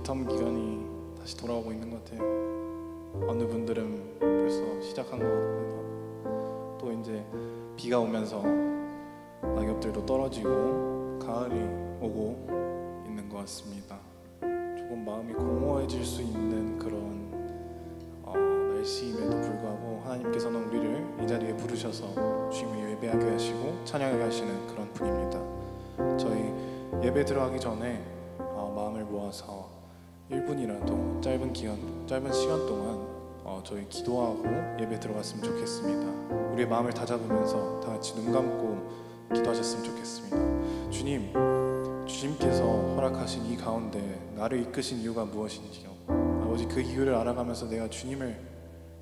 오텀 기간이 다시 돌아오고 있는 것 같아요. 어느 분들은 벌써 시작한 것 같고, 또 이제 비가 오면서 낙엽들도 떨어지고 가을이 오고 있는 것 같습니다. 조금 마음이 공허해질 수 있는 그런 날씨임에도 불구하고 하나님께서는 우리를 이 자리에 부르셔서 주님을 예배하게 하시고 찬양하게 하시는 그런 분입니다. 저희 예배 들어가기 전에 마음을 모아서 1분이라도 짧은 시간 동안 저희 기도하고 예배 들어갔으면 좋겠습니다. 우리의 마음을 다잡으면서 다 같이 눈 감고 기도하셨으면 좋겠습니다. 주님께서 허락하신 이 가운데 나를 이끄신 이유가 무엇인지요? 아버지, 그 이유를 알아가면서 내가 주님을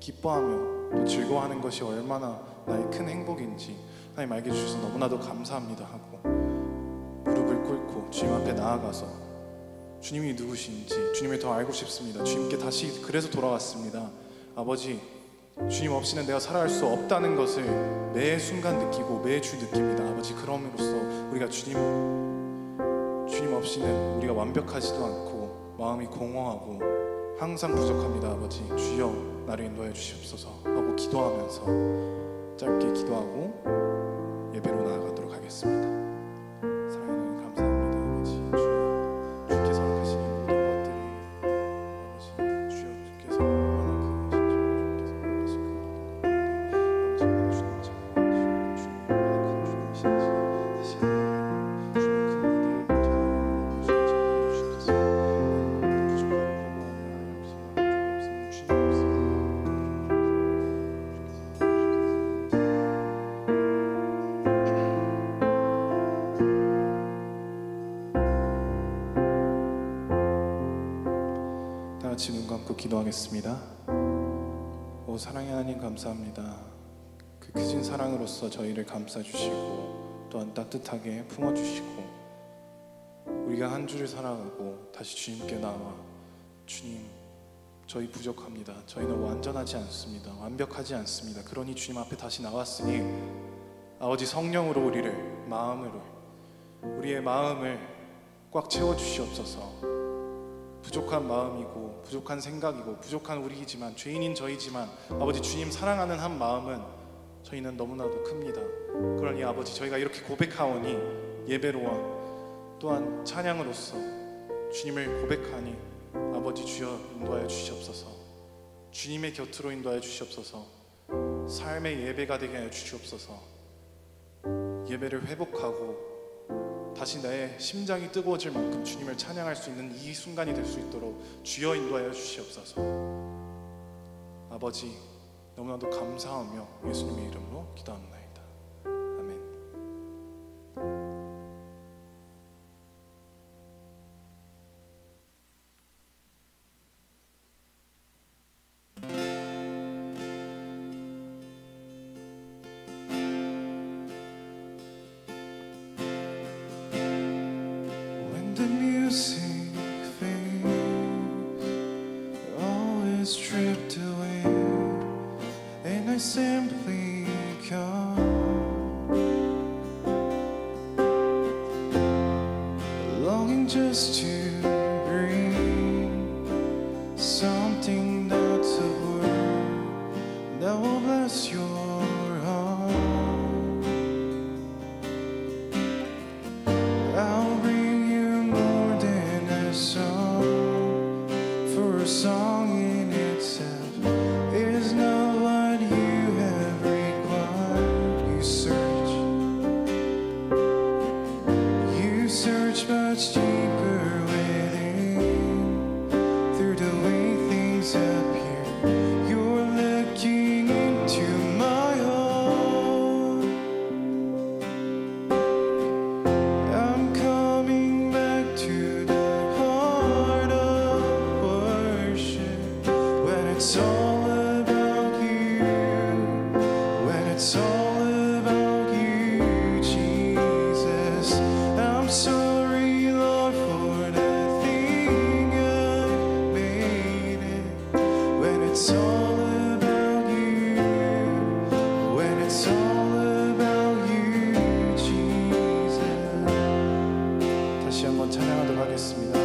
기뻐하며 또 즐거워하는 것이 얼마나 나의 큰 행복인지 하나님 알게 해주셔서 너무나도 감사합니다 하고 무릎을 꿇고 주님 앞에 나아가서 주님이 누구신지 주님을 더 알고 싶습니다. 주님께 다시 그래서 돌아왔습니다. 아버지, 주님 없이는 내가 살아갈 수 없다는 것을 매 순간 느끼고 매주 느낍니다. 아버지, 그럼으로써 우리가 주님 없이는 우리가 완벽하지도 않고 마음이 공허하고 항상 부족합니다. 아버지, 주여 나를 인도해 주시옵소서 하고 기도하면서 짧게 기도하고 예배로 나아가도록 하겠습니다. 사랑하는 감사합니다. 아버지, 주께서 허락하신 모든 것들이 아버지, 주께서 얼마나 크신 주께서 허락하신 그 모든 것들이 아버지, 나를 주님 참 주님이신지 다시 같이 눈 감고 기도하겠습니다. 오 사랑의 하나님, 감사합니다. 그 크신 사랑으로서 저희를 감싸주시고 또한 따뜻하게 품어주시고 우리가 한 주를 살아가고 다시 주님께 나와 주님, 저희 부족합니다. 저희는 완전하지 않습니다. 완벽하지 않습니다. 그러니 주님 앞에 다시 나왔으니 아버지, 성령으로 우리의 마음을 꽉 채워주시옵소서. 부족한 마음이고 부족한 생각이고 부족한 우리이지만 죄인인 저희지만 아버지, 주님 사랑하는 한 마음은 저희는 너무나도 큽니다. 그러니 아버지, 저희가 이렇게 고백하오니 예배로와 또한 찬양으로서 주님을 고백하니 아버지, 주여 인도하여 주시옵소서. 주님의 곁으로 인도하여 주시옵소서. 삶의 예배가 되게 하여 주시옵소서. 예배를 회복하고 다시 내 심장이 뜨거워질 만큼 주님을 찬양할 수 있는 이 순간이 될 수 있도록 주여 인도하여 주시옵소서. 아버지, 너무나도 감사하며 예수님의 이름으로 기도합나이다. 아멘. The music fades, all is stripped away, and I simply come, longing just to bring something that's a word that will bless your heart. I'll bring song in itself is not what you have required. You search much deeper within. Through the way things appear, you're looking into my heart. I'm coming back to the heart of worship, when it's all about you, when it's all about you, Jesus. I'm sorry, Lord, for the thing I've made it. When it's all about you, when it's all about you, Jesus. 다시 한번 찬양하도록 하겠습니다.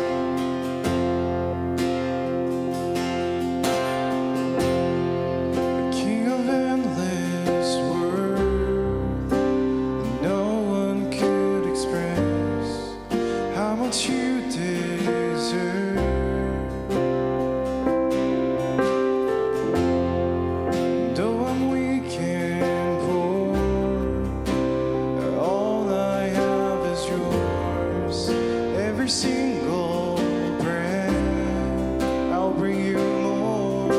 every single breath. I'll bring you more.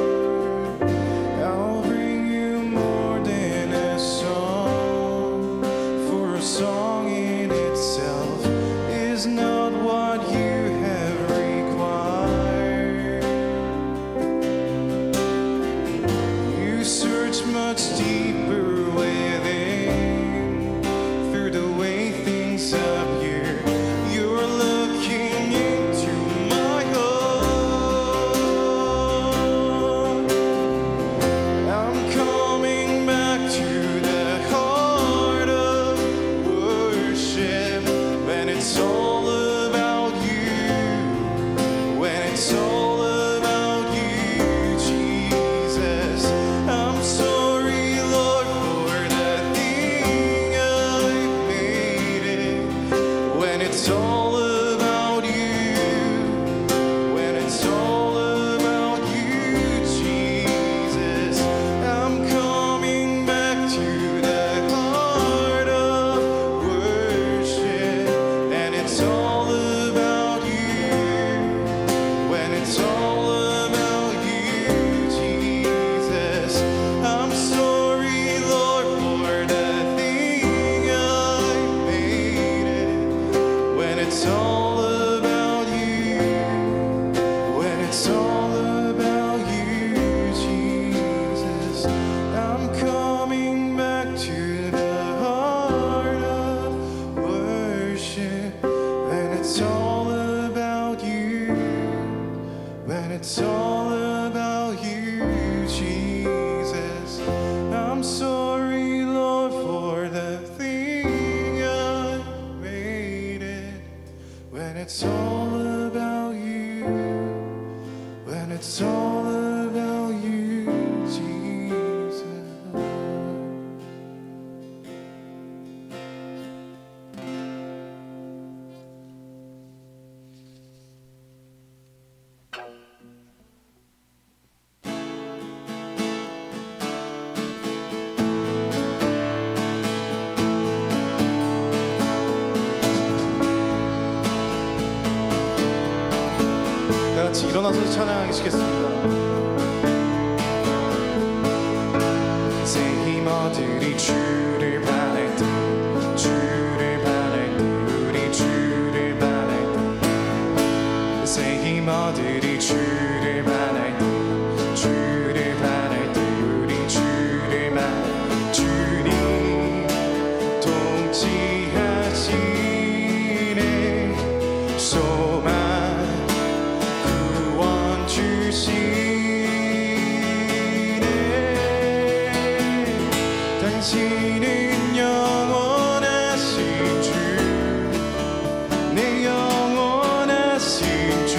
I'll bring you more than a song. For a song in itself is not what you have required. You search much deeper within. Through the way things appear, you're looking into my heart. I'm coming back to the heart of worship, when it's all about you, when it's all about you, Jesus. I'm sorry, Lord, for the thing I've made it. When it's all about you, when it's all about you, Jesus. I'm coming back to the heart of worship, and it's all about you, when it's all about you, Jesus. I'm sorry, Lord, for the thing I made it. When it's all about you, when it's all about you, Jesus. I'm coming back to the heart of worship, when it's all about you, when it's all about you, Jesus. I'm sorry, Lord, for the thing I made it. When it's all about you, when it's all about you, Jesus. 다 같이 일어나서 찬양하시겠습니다. 새 힘 얻으리 주를 바랄 때, 주를 바랄 때, 우리 주를 바랄 때. 새 힘 얻으리 주를 바랄 때, 주를 바랄 때, 우리 주를 바랄 때. 주님 통치하시네. 소망 구원 주시네. 당신은 영원하신 주, 내 영원하신 주.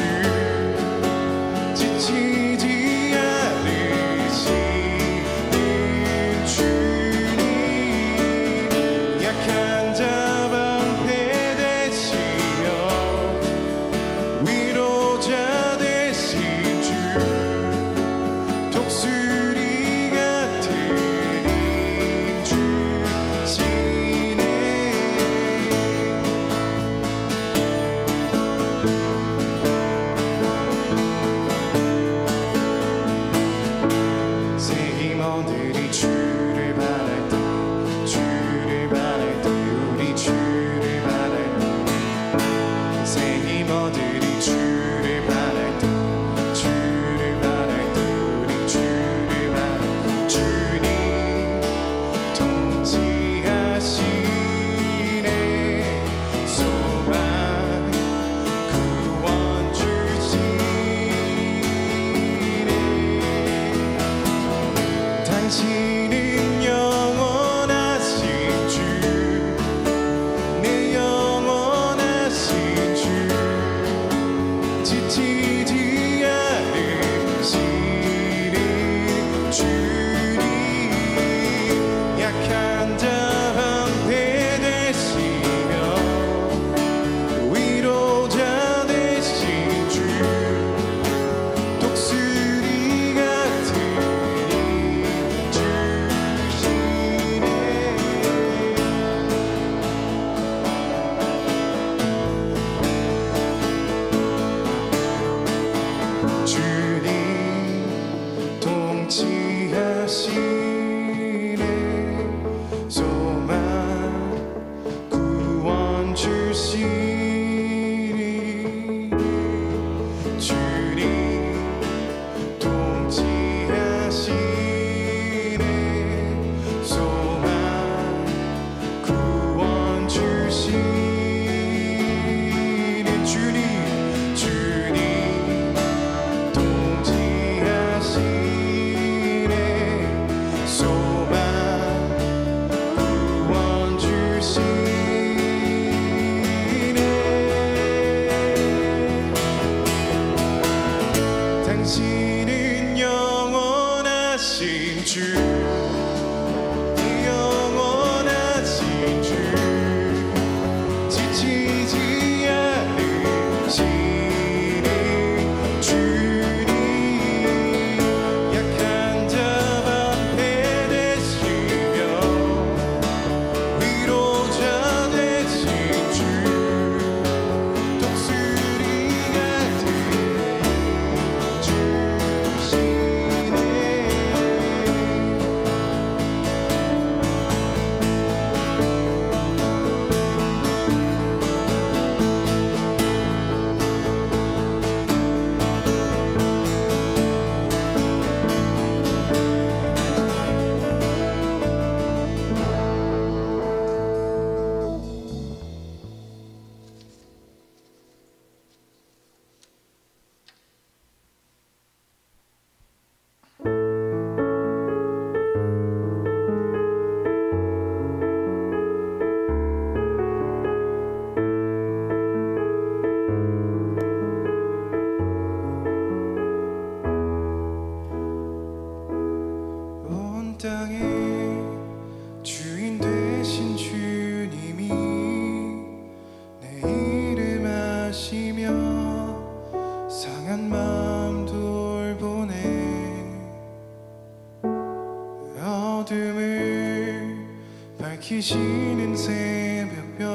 비치는 새벽별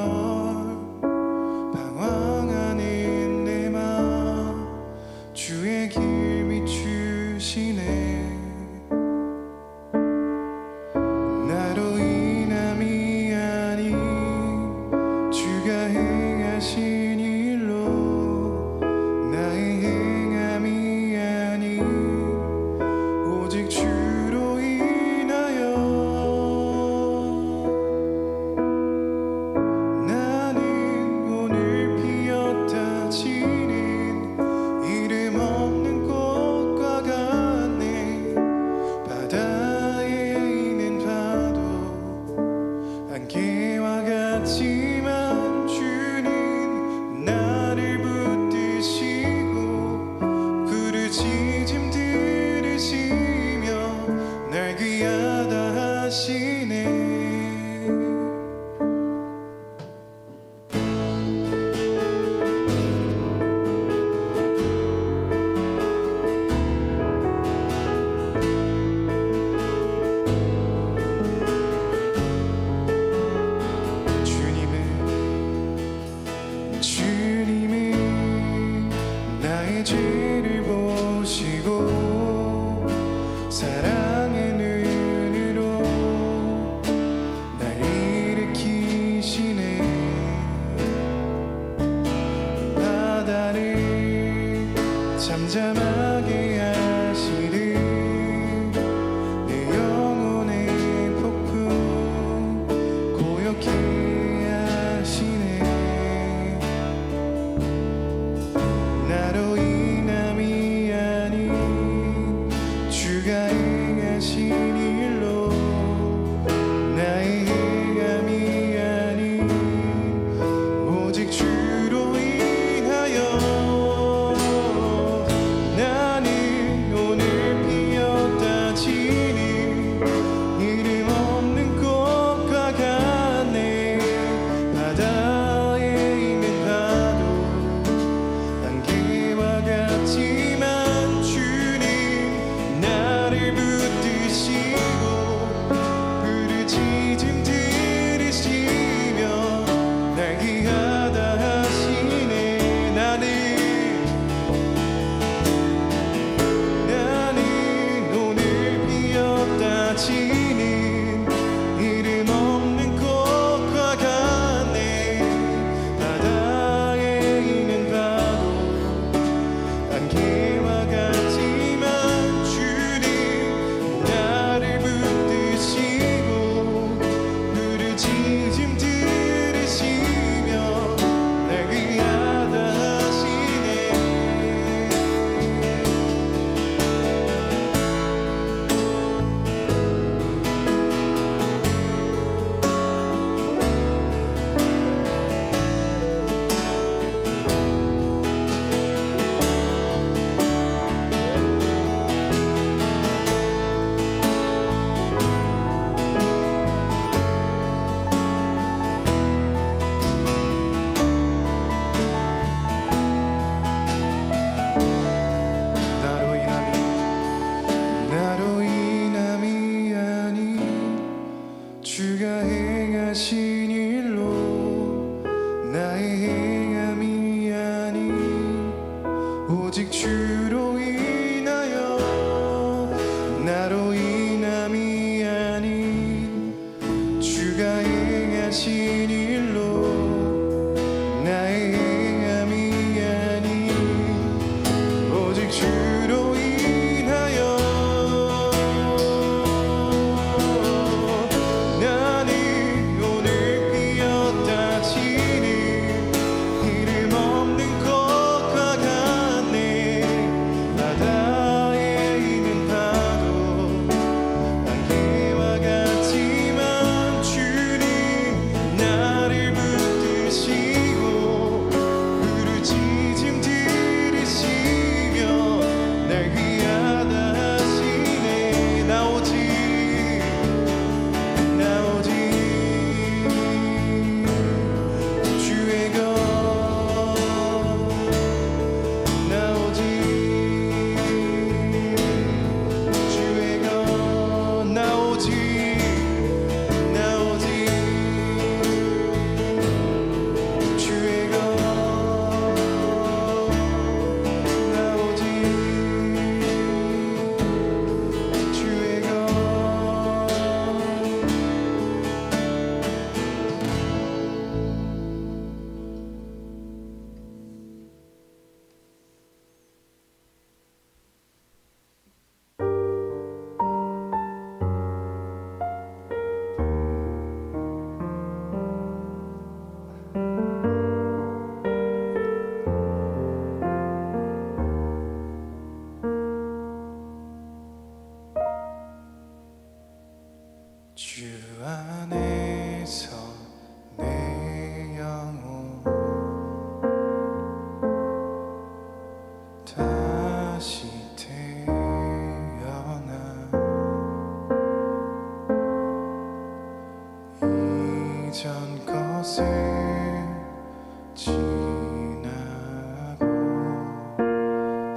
방황하는 내 맘 주의 길 비추시네. 나로 인함이 아닌 주가 행하신 일로 나의 행함이 아닌 오직 주로 인하여 나는 오늘 피었다 지는 이름 없는 꽃과 같네. 바다에 있는 파도 안개와 같지만 주는 나를 붙드시고 부르짖음 들으시며 날 귀하다 하시네. 주님은 나의 죄를 보시고 사랑의 눈으로 날 일으키시네. 바다를 잠잠하게 하시듯 내 영혼의 폭풍 고요케 하시네. 나로 인함이 아닌 주가 행하신 일로 나의 행함이 아닌 오직 주로 인하여 나는 오늘 피었다 지는 이름 없는 꽃과 같네. 바다에 있는 파도 안개와 같지만 주는 나를 붙드시고 부르짖음 들으시며 날 귀하다 하시네. 나는 오늘 피었다 지는 이름 없는 꽃과 같네. 바다에 있는 파도 안개와 같지만 주는 나를 붙드시고 부르짖음 들으시며 날 귀하다 하시네. 나로 인함이 아닌 주가 행하신 일로 나의 행함이 아닌 오직 주로 인하여 나로 인함이 아닌 주가 행하신 일로 나의 행함이 아닌 오직 주로 인하여 나는 오늘 피었다 지는 이름 없는 꽃과 같네.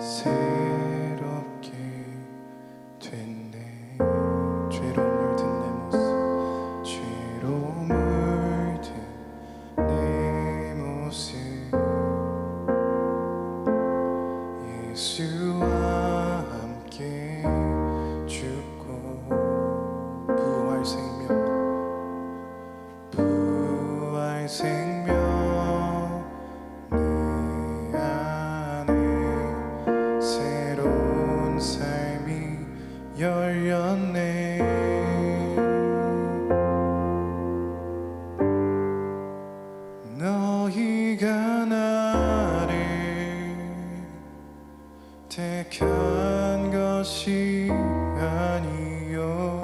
새롭게 됐네. 죄로 물든 내 모습, 죄로 물든 내 모습, 예수와 함께 죽고 부활 생명, 부활 생명 내 안에 새로운 삶이 열렸네. 너희가 나를 택한 것이 아니요,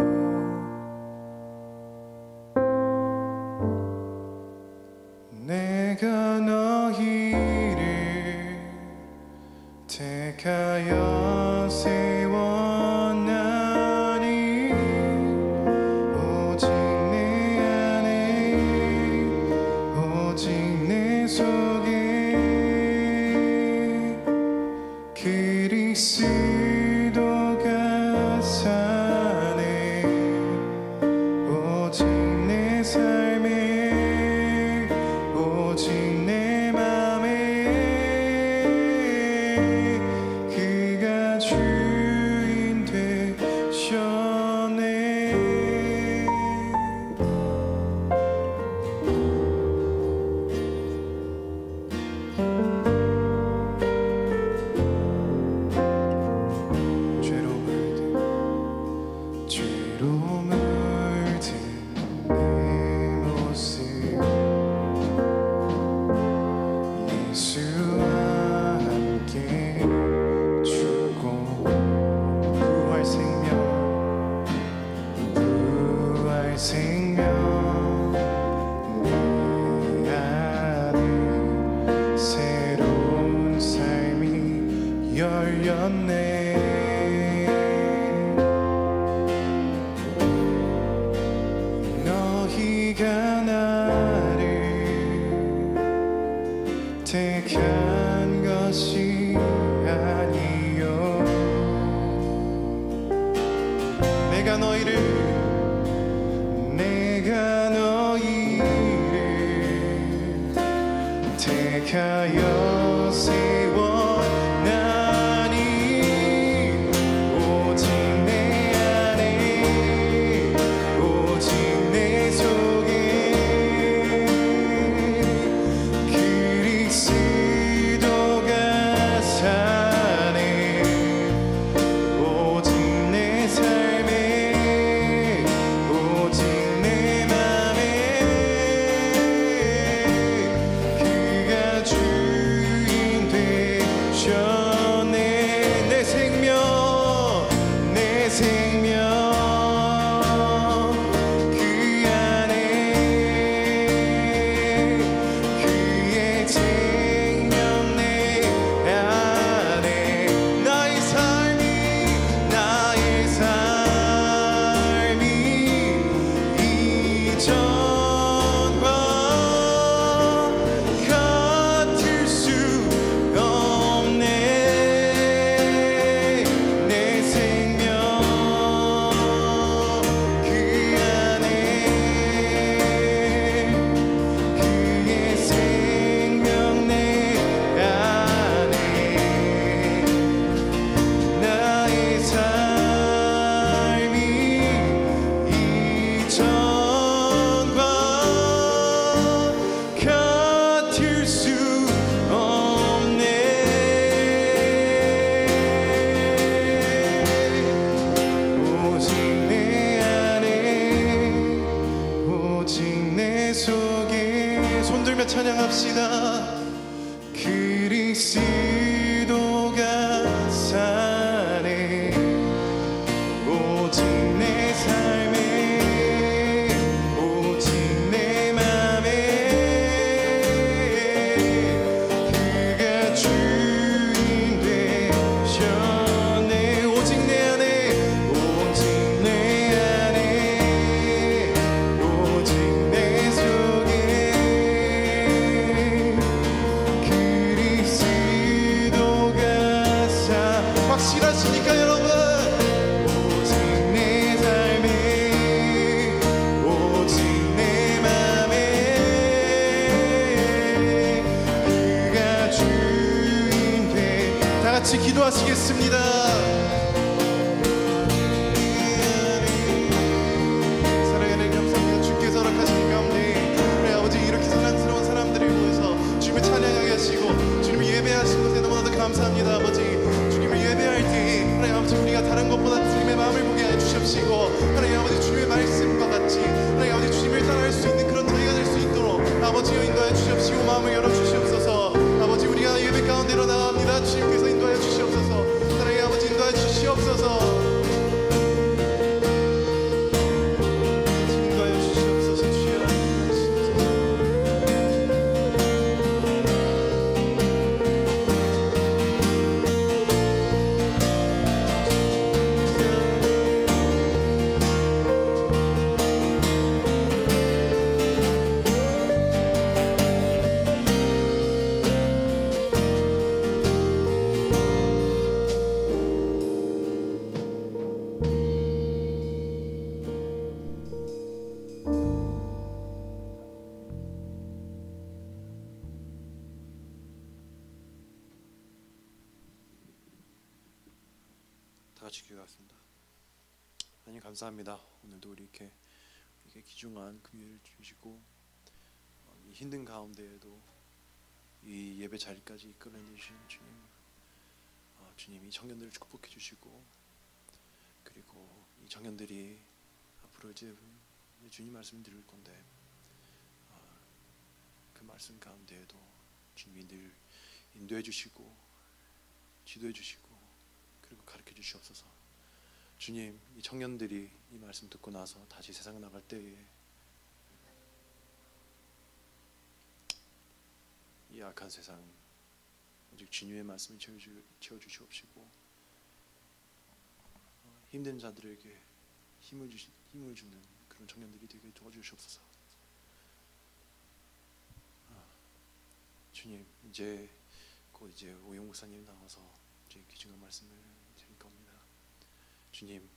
내가 너희를 택하여 세웠나니 오직 내 안에 오직 내 속에 그리스도가 사네. 오직 내 삶에 오직 내 맘에 그가 주인 되셨네. 죄로 물든 내 모습, 예수와 함께 죽고 부활 생명, 부활 생명 내 안에 새로운 삶이 열렸네. 너희가 나를 택한 것이 아니요, 내가 너희를 택하여 세웠나니 오직 내 안에 오직 내 속에 그리스도가 사네. 오직 내 삶에 오직 내 맘에 그가 주인 되셨네. 내 생명 그 안에 그의 생명 내 안에 나의 삶이 이전과 같을 수 없네. 내 생명 그 안에 그의 생명 내 안에 나의 삶이 이전과 같을 수 없네. 오직 내 안에 오직 내 속에 손들며 찬양합시다. 그리스도가 사네. 오직 내 삶에 오직 내 맘에 그가 주인 되셨네. 오직 내 안에 오직 내 안에 오직 내 속에 그리스도가 확실하시니까 여러분 오직 내 삶에 오직 내 맘에 그가 주인 돼 다 같이 기도하시겠습니다. 사랑하는 감사합니다. 주께서 허락하신 가운데 우리 아버지 이렇게 사랑스러운 사람들을 모여서 주님을 찬양하게 하시고 주님을 예배하신 것에 너무나도 감사합니다. 아버지 주님을 예배할 때 하나님 아버지 우리가 다른 것보다 주님의 마음을 보게 해주십시고 하나님 아버지 주님의 말씀과 같이 하나님 아버지 주님을 따라할 수 있는 그런 저희가 될 수 있도록 아버지여 인도하여 주시옵시고 마음을 열어주시옵소서. 아버지 우리가 예배 가운데로 나갑니다. 주님께서 인도하여 주시옵소서. 하나님 아버지 인도하여 주시옵소서. 인도하여 주시옵소서. 주여 다 같이 기도하겠습니다. 하나님 감사합니다. 오늘도 우리 이렇게 귀중한 금요일 주시고 이 힘든 가운데에도 이 예배 자리까지 이끌어내주신 주님, 주님 이 청년들을 축복해 주시고 그리고 이 청년들이 앞으로 이제 주님 말씀 들을 건데 그 말씀 가운데에도 주님이 늘 인도해 주시고 지도해 주시고 그리고 가르쳐 주시옵소서. 주님, 이 청년들이 이 말씀 듣고 나서 다시 세상에 나갈 때에 이 악한 세상 오직 주님의 말씀을 채워주시옵시고 힘든 자들에게 힘을 주는 그런 청년들이 되게 도와주시옵소서. 주님, 이제 곧 이제 오영 목사님 나와서 이제 귀중한 말씀을 드릴 겁니다. 주님,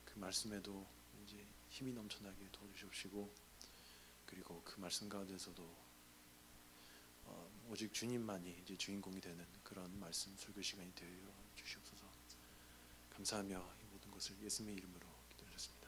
그 말씀에도 이제 힘이 넘쳐나게 도와주시옵시고 그리고 그 말씀 가운데서도 오직 주님만이 이제 주인공이 되는 그런 말씀 설교 시간이 되어 주시옵소서. 감사하며 이 모든 것을 예수님의 이름으로 기도드렸습니다.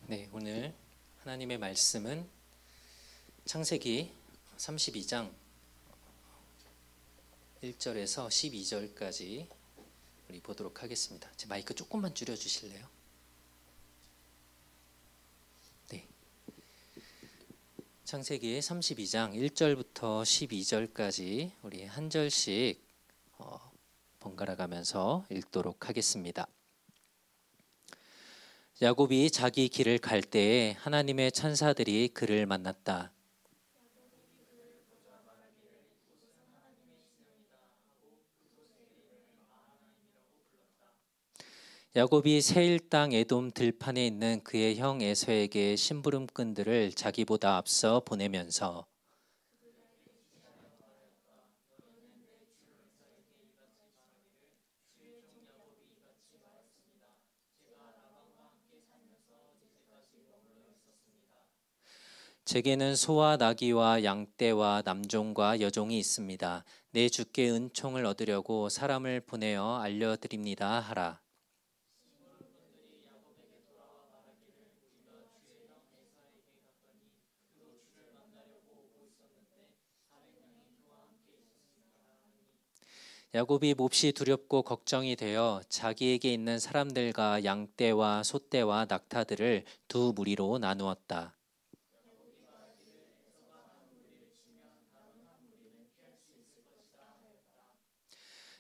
네, 오늘 하나님의 말씀은 창세기 32장 1절에서 12절까지 우리 보도록 하겠습니다. 제 마이크 조금만 줄여 주실래요? 네. 창세기 32장 1절부터 12절까지 우리 한 절씩 번갈아 가면서 읽도록 하겠습니다. 야곱이 자기 길을 갈 때에 하나님의 천사들이 그를 만났다. 야곱이 세일 땅 에돔 들판에 있는 그의 형 에서에게 심부름꾼들을 자기보다 앞서 보내면서 제게는 소와 나귀와 양떼와 남종과 여종이 있습니다. 내 주께 은총을 얻으려고 사람을 보내어 알려드립니다 하라. 야곱이 몹시 두렵고 걱정이 되어 자기에게 있는 사람들과 양떼와 소떼와 낙타들을 두 무리로 나누었다.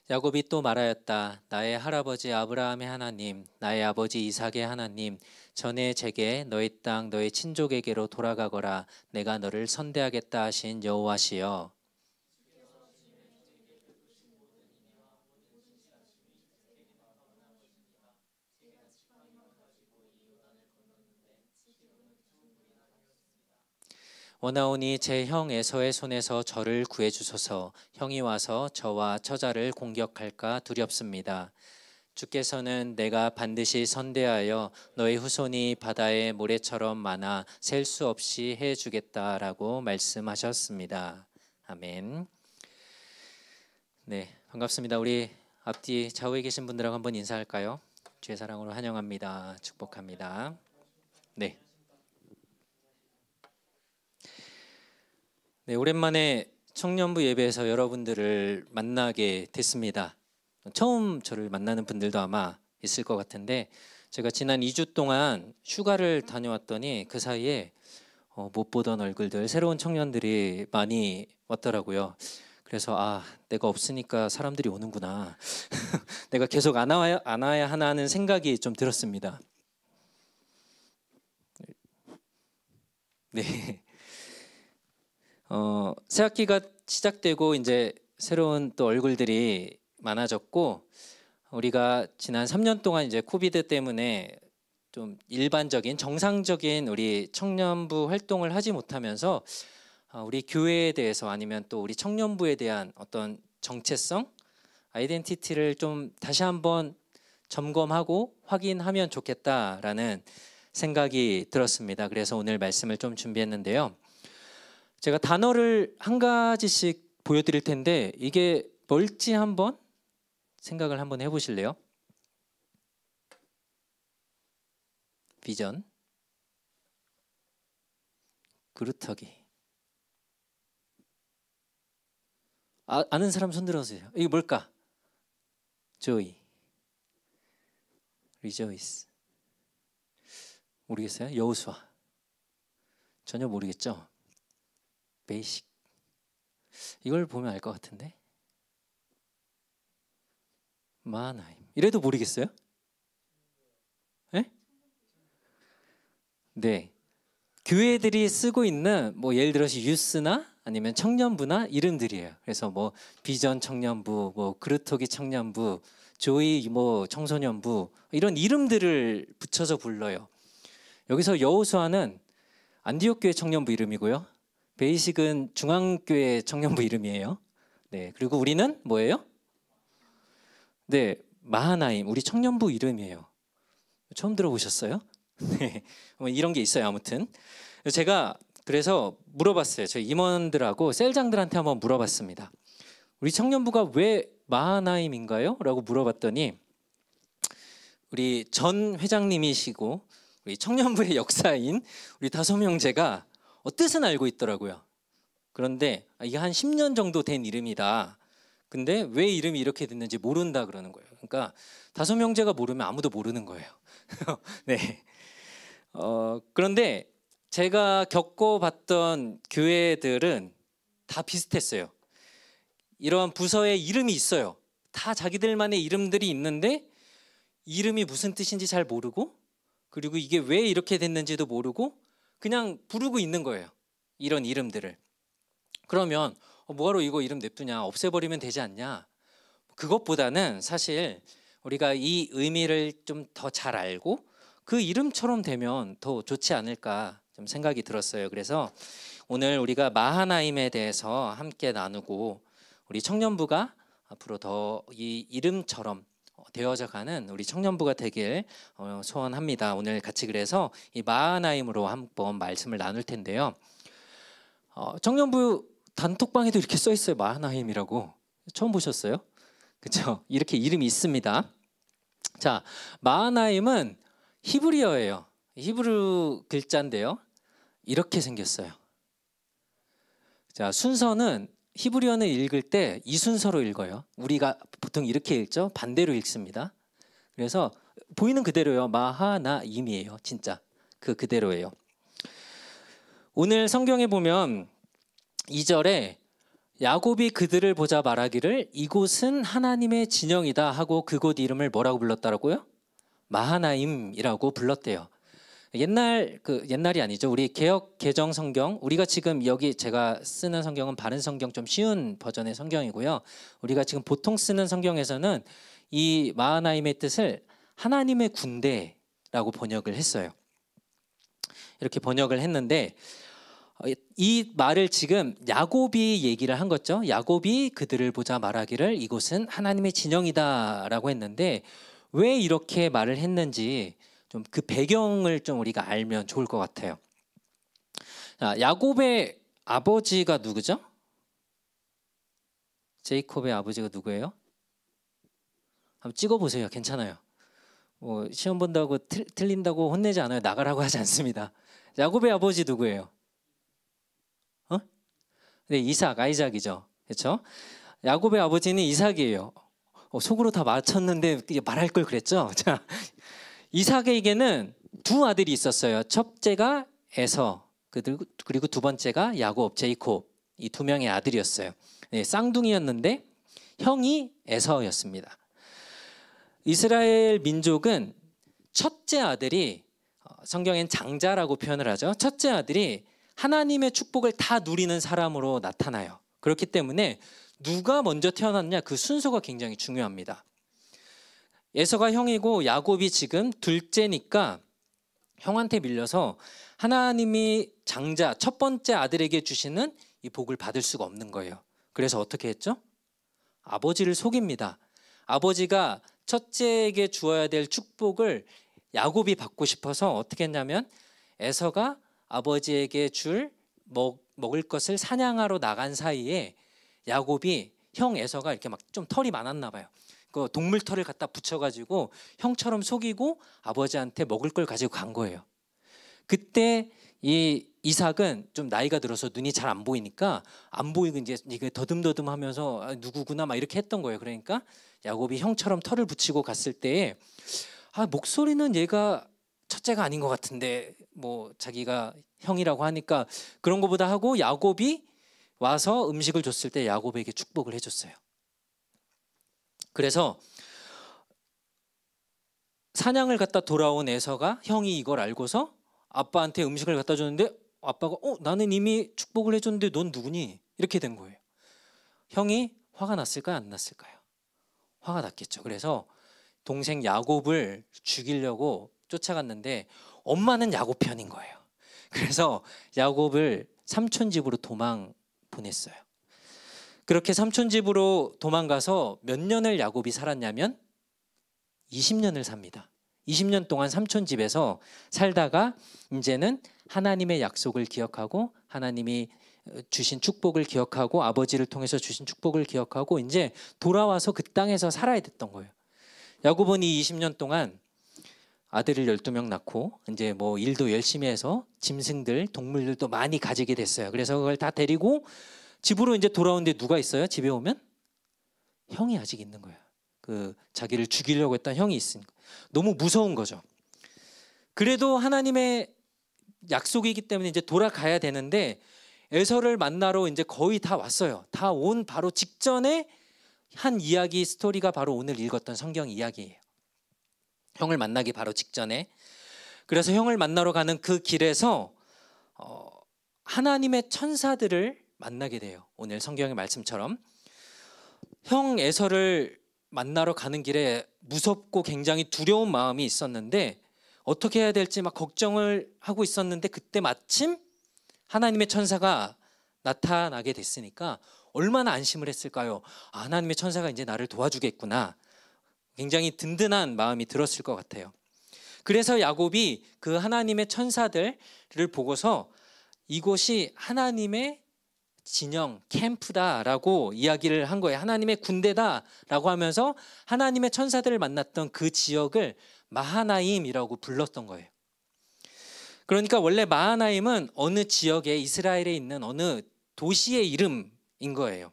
야곱이 또 말하였다. 나의 할아버지 아브라함의 하나님, 나의 아버지 이삭의 하나님, 전에 제게 너희 땅 너희 친족에게로 돌아가거라. 내가 너를 선대하겠다 하신 여호와시여. 원하오니 제 형 에서의 손에서 저를 구해 주소서. 형이 와서 저와 처자를 공격할까 두렵습니다. 주께서는 내가 반드시 선대하여 너희 후손이 바다의 모래처럼 많아 셀 수 없이 해 주겠다라고 말씀하셨습니다. 아멘. 네, 반갑습니다. 우리 앞뒤 좌우에 계신 분들하고 한번 인사할까요? 주의 사랑으로 환영합니다. 축복합니다. 네. 네, 오랜만에 청년부 예배에서 여러분들을 만나게 됐습니다. 처음 저를 만나는 분들도 아마 있을 것 같은데, 제가 지난 2주 동안 휴가를 다녀왔더니 그 사이에 못 보던 얼굴들, 새로운 청년들이 많이 왔더라고요. 그래서 내가 없으니까 사람들이 오는구나. 내가 계속 안 와야 하나 하는 생각이 좀 들었습니다. 네. 새 학기가 시작되고 이제 새로운 또 얼굴들이 많아졌고, 우리가 지난 3년 동안 이제 코비드 때문에 좀 일반적인 정상적인 우리 청년부 활동을 하지 못하면서 우리 교회에 대해서 아니면 또 우리 청년부에 대한 어떤 정체성, 아이덴티티를 좀 다시 한번 점검하고 확인하면 좋겠다라는 생각이 들었습니다. 그래서 오늘 말씀을 좀 준비했는데요. 제가 단어를 한 가지씩 보여드릴 텐데 이게 뭘지 한번 생각을 한번 해보실래요? 비전, 그루터기. 아는 사람 손 들어주세요. 이게 뭘까? 조이, 리조이스. 모르겠어요? 여호수아. 전혀 모르겠죠? 베이식. 이걸 보면 알 것 같은데. 마하나임. 이래도 모르겠어요? 네? 네. 교회들이 쓰고 있는 뭐 예를 들어서 유스나 아니면 청년부나 이름들이에요. 그래서 뭐 비전 청년부, 뭐 그루터기 청년부, 조이 뭐 청소년부 이런 이름들을 붙여서 불러요. 여기서 여호수아는 안디옥 교회 청년부 이름이고요. 베이식은 중앙교회 청년부 이름이에요. 네, 그리고 우리는 뭐예요? 네, 마하나임 우리 청년부 이름이에요. 처음 들어보셨어요? 네, 이런 게 있어요. 아무튼 제가 그래서 물어봤어요. 저희 임원들하고 셀장들한테 한번 물어봤습니다. 우리 청년부가 왜 마하나임인가요? 라고 물어봤더니 우리 전 회장님이시고 우리 청년부의 역사인 우리 다솜 형제가 뜻은 알고 있더라고요. 그런데 이게 한 10년 정도 된 이름이다. 근데 왜 이름이 이렇게 됐는지 모른다 그러는 거예요. 그러니까 다솜 형제가 모르면 아무도 모르는 거예요. 네. 그런데 제가 겪어봤던 교회들은 다 비슷했어요. 이러한 부서에 이름이 있어요. 다 자기들만의 이름들이 있는데 이름이 무슨 뜻인지 잘 모르고, 그리고 이게 왜 이렇게 됐는지도 모르고 그냥 부르고 있는 거예요. 이런 이름들을. 그러면 뭐하러 이거 이름 냅두냐, 없애버리면 되지 않냐. 그것보다는 사실 우리가 이 의미를 좀 더 잘 알고 그 이름처럼 되면 더 좋지 않을까 좀 생각이 들었어요. 그래서 오늘 우리가 마하나임에 대해서 함께 나누고 우리 청년부가 앞으로 더 이 이름처럼 되어져가는 우리 청년부가 되길 소원합니다. 오늘 같이 그래서 이 마하나임으로 한번 말씀을 나눌 텐데요. 청년부 단톡방에도 이렇게 써 있어요. 마하나임이라고. 처음 보셨어요? 그렇죠? 이렇게 이름이 있습니다. 자, 마하나임은 히브리어예요. 히브리 글자인데요. 이렇게 생겼어요. 자, 순서는 히브리어는 읽을 때 이 순서로 읽어요. 우리가 보통 이렇게 읽죠. 반대로 읽습니다. 그래서 보이는 그대로요. 마하나임이에요. 진짜 그대로예요. 오늘 성경에 보면 2절에 야곱이 그들을 보자 말하기를 이곳은 하나님의 진영이다 하고 그곳 이름을 뭐라고 불렀다라고요? 마하나임이라고 불렀대요. 옛날이 아니죠. 우리 개역 개정 성경, 우리가 지금 여기 제가 쓰는 성경은 바른 성경, 좀 쉬운 버전의 성경이고요. 우리가 지금 보통 쓰는 성경에서는 이 마하나임의 뜻을 하나님의 군대라고 번역을 했어요. 이렇게 번역을 했는데 이 말을 지금 야곱이 얘기를 한 거죠. 야곱이 그들을 보자 말하기를 이곳은 하나님의 진영이다라고 했는데 왜 이렇게 말을 했는지 좀 그 배경을 좀 우리가 알면 좋을 것 같아요. 자, 야곱의 아버지가 누구죠? 제이콥의 아버지가 누구예요? 한번 찍어보세요. 괜찮아요. 뭐 시험 본다고 틀린다고 혼내지 않아요. 나가라고 하지 않습니다. 야곱의 아버지 누구예요? 네, 아이작이죠. 그렇죠? 야곱의 아버지는 이삭이에요. 속으로 다 맞췄는데 말할 걸 그랬죠. 자, 이삭에게는 두 아들이 있었어요. 첫째가 에서, 그리고 두 번째가 야곱, 제이콥. 이 두 명의 아들이었어요. 네, 쌍둥이였는데 형이 에서였습니다. 이스라엘 민족은 첫째 아들이, 성경엔 장자라고 표현을 하죠. 첫째 아들이 하나님의 축복을 다 누리는 사람으로 나타나요. 그렇기 때문에 누가 먼저 태어났냐, 그 순서가 굉장히 중요합니다. 에서가 형이고 야곱이 지금 둘째니까 형한테 밀려서 하나님이 장자 첫 번째 아들에게 주시는 이 복을 받을 수가 없는 거예요. 그래서 어떻게 했죠? 아버지를 속입니다. 아버지가 첫째에게 주어야 될 축복을 야곱이 받고 싶어서 어떻게 했냐면 에서가 아버지에게 줄 먹을 것을 사냥하러 나간 사이에 야곱이 형 에서가 이렇게 막 좀 털이 많았나 봐요. 그 동물 털을 갖다 붙여가지고 형처럼 속이고 아버지한테 먹을 걸 가지고 간 거예요. 그때 이 이삭은 좀 나이가 들어서 눈이 잘 안 보이니까 안 보이고 이제 이게 더듬더듬하면서 누구구나 막 이렇게 했던 거예요. 그러니까 야곱이 형처럼 털을 붙이고 갔을 때에 목소리는 얘가 첫째가 아닌 것 같은데 뭐 자기가 형이라고 하니까 그런 거보다 하고 야곱이 와서 음식을 줬을 때 야곱에게 축복을 해줬어요. 그래서 사냥을 갔다 돌아온 에서가 형이 이걸 알고서 아빠한테 음식을 갖다 줬는데 아빠가 나는 이미 축복을 해줬는데 넌 누구니? 이렇게 된 거예요. 형이 화가 났을까요? 안 났을까요? 화가 났겠죠. 그래서 동생 야곱을 죽이려고 쫓아갔는데 엄마는 야곱 편인 거예요. 그래서 야곱을 삼촌 집으로 도망 보냈어요. 그렇게 삼촌 집으로 도망가서 몇 년을 야곱이 살았냐면 20년을 삽니다. 20년 동안 삼촌 집에서 살다가 이제는 하나님의 약속을 기억하고 하나님이 주신 축복을 기억하고 아버지를 통해서 주신 축복을 기억하고 이제 돌아와서 그 땅에서 살아야 됐던 거예요. 야곱은 이 20년 동안 아들을 12명 낳고 이제 뭐 일도 열심히 해서 짐승들, 동물들도 많이 가지게 됐어요. 그래서 그걸 다 데리고 집으로 이제 돌아오는데 누가 있어요? 집에 오면 형이 아직 있는 거예요. 그 자기를 죽이려고 했던 형이 있으니까 너무 무서운 거죠. 그래도 하나님의 약속이기 때문에 이제 돌아가야 되는데 에서를 만나러 이제 거의 다 왔어요. 다 온 바로 직전에 한 이야기 스토리가 바로 오늘 읽었던 성경 이야기예요. 형을 만나기 바로 직전에. 그래서 형을 만나러 가는 그 길에서 하나님의 천사들을 만나게 돼요. 오늘 성경의 말씀처럼 형 에서를 만나러 가는 길에 무섭고 굉장히 두려운 마음이 있었는데 어떻게 해야 될지 막 걱정을 하고 있었는데 그때 마침 하나님의 천사가 나타나게 됐으니까 얼마나 안심을 했을까요? 하나님의 천사가 이제 나를 도와주겠구나. 굉장히 든든한 마음이 들었을 것 같아요. 그래서 야곱이 그 하나님의 천사들을 보고서 이곳이 하나님의 진영, 캠프다라고 이야기를 한 거예요. 하나님의 군대다라고 하면서 하나님의 천사들을 만났던 그 지역을 마하나임이라고 불렀던 거예요. 그러니까 원래 마하나임은 어느 지역에 이스라엘에 있는 어느 도시의 이름인 거예요.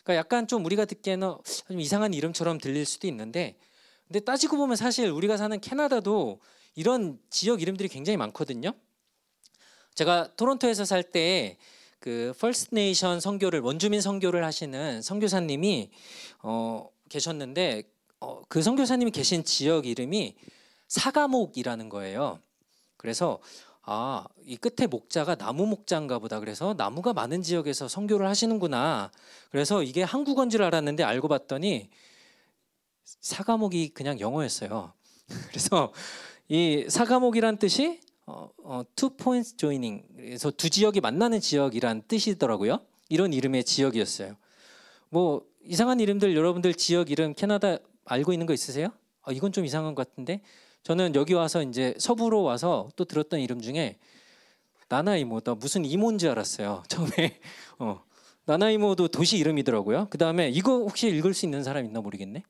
그러니까 약간 좀 우리가 듣기에는 좀 이상한 이름처럼 들릴 수도 있는데 근데 따지고 보면 사실 우리가 사는 캐나다도 이런 지역 이름들이 굉장히 많거든요. 제가 토론토에서 살 때 그 퍼스트 네이션 선교를 원주민 선교를 하시는 선교사님이 계셨는데 그 선교사님이 계신 지역 이름이 사가목이라는 거예요. 그래서 이 끝에 목자가 나무 목자인가 보다. 그래서 나무가 많은 지역에서 선교를 하시는구나. 그래서 이게 한국어인 줄 알았는데 알고 봤더니 사가목이 그냥 영어였어요. 그래서 이 사가목이란 뜻이 two points joining, 그래서 두 지역이 만나는 지역이란 뜻이더라고요. 이런 이름의 지역이었어요. 뭐 이상한 이름들, 여러분들 지역 이름 캐나다 알고 있는 거 있으세요? 이건 좀 이상한 것 같은데, 저는 여기 와서 이제 서부로 와서 또 들었던 이름 중에 나나이모다, 무슨 이모인 줄 알았어요 처음에. 나나이모도 도시 이름이더라고요. 그 다음에 이거 혹시 읽을 수 있는 사람 있나 모르겠네.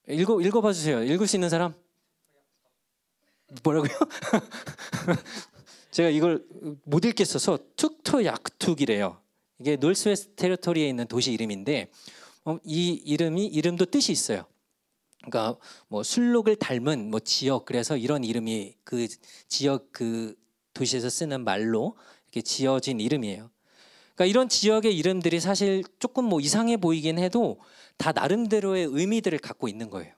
읽어봐 주세요. 읽을 수 있는 사람? 뭐라고요? 제가 이걸 못 읽겠어서 툭토약툭이래요. 이게 노스웨스트 테리토리에 있는 도시 이름인데 이 이름도 뜻이 있어요. 그러니까 뭐 술록을 닮은 뭐 지역, 그래서 이런 이름이 그 지역 그 도시에서 쓰는 말로 이렇게 지어진 이름이에요. 그러니까 이런 지역의 이름들이 사실 조금 뭐 이상해 보이긴 해도 다 나름대로의 의미들을 갖고 있는 거예요.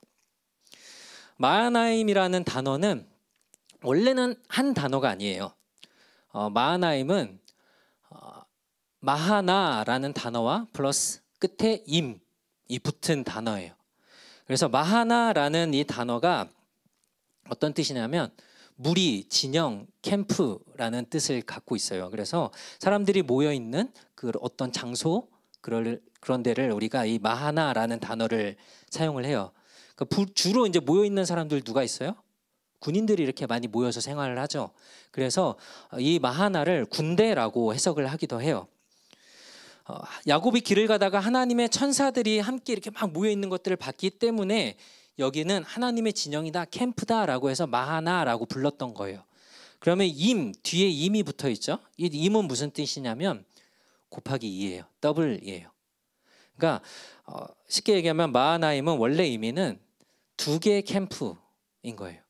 마하나임이라는 단어는 원래는 한 단어가 아니에요. 마하나임은 마하나라는 단어와 플러스 끝에 임이 붙은 단어예요. 그래서 마하나라는 이 단어가 어떤 뜻이냐면 무리, 진영, 캠프라는 뜻을 갖고 있어요. 그래서 사람들이 모여 있는 그 어떤 장소, 그런 데를 우리가 이 마하나라는 단어를 사용을 해요. 그러니까 주로 이제 모여 있는 사람들 누가 있어요? 군인들이 이렇게 많이 모여서 생활을 하죠. 그래서 이 마하나를 군대라고 해석을 하기도 해요. 야곱이 길을 가다가 하나님의 천사들이 함께 이렇게 막 모여 있는 것들을 봤기 때문에 여기는 하나님의 진영이다, 캠프다라고 해서 마하나라고 불렀던 거예요. 그러면 뒤에 임이 붙어 있죠. 이 임은 무슨 뜻이냐면 곱하기 2예요. 더블이에요. 그러니까 쉽게 얘기하면 마하나임은 원래 의미는 두 개의 캠프인 거예요.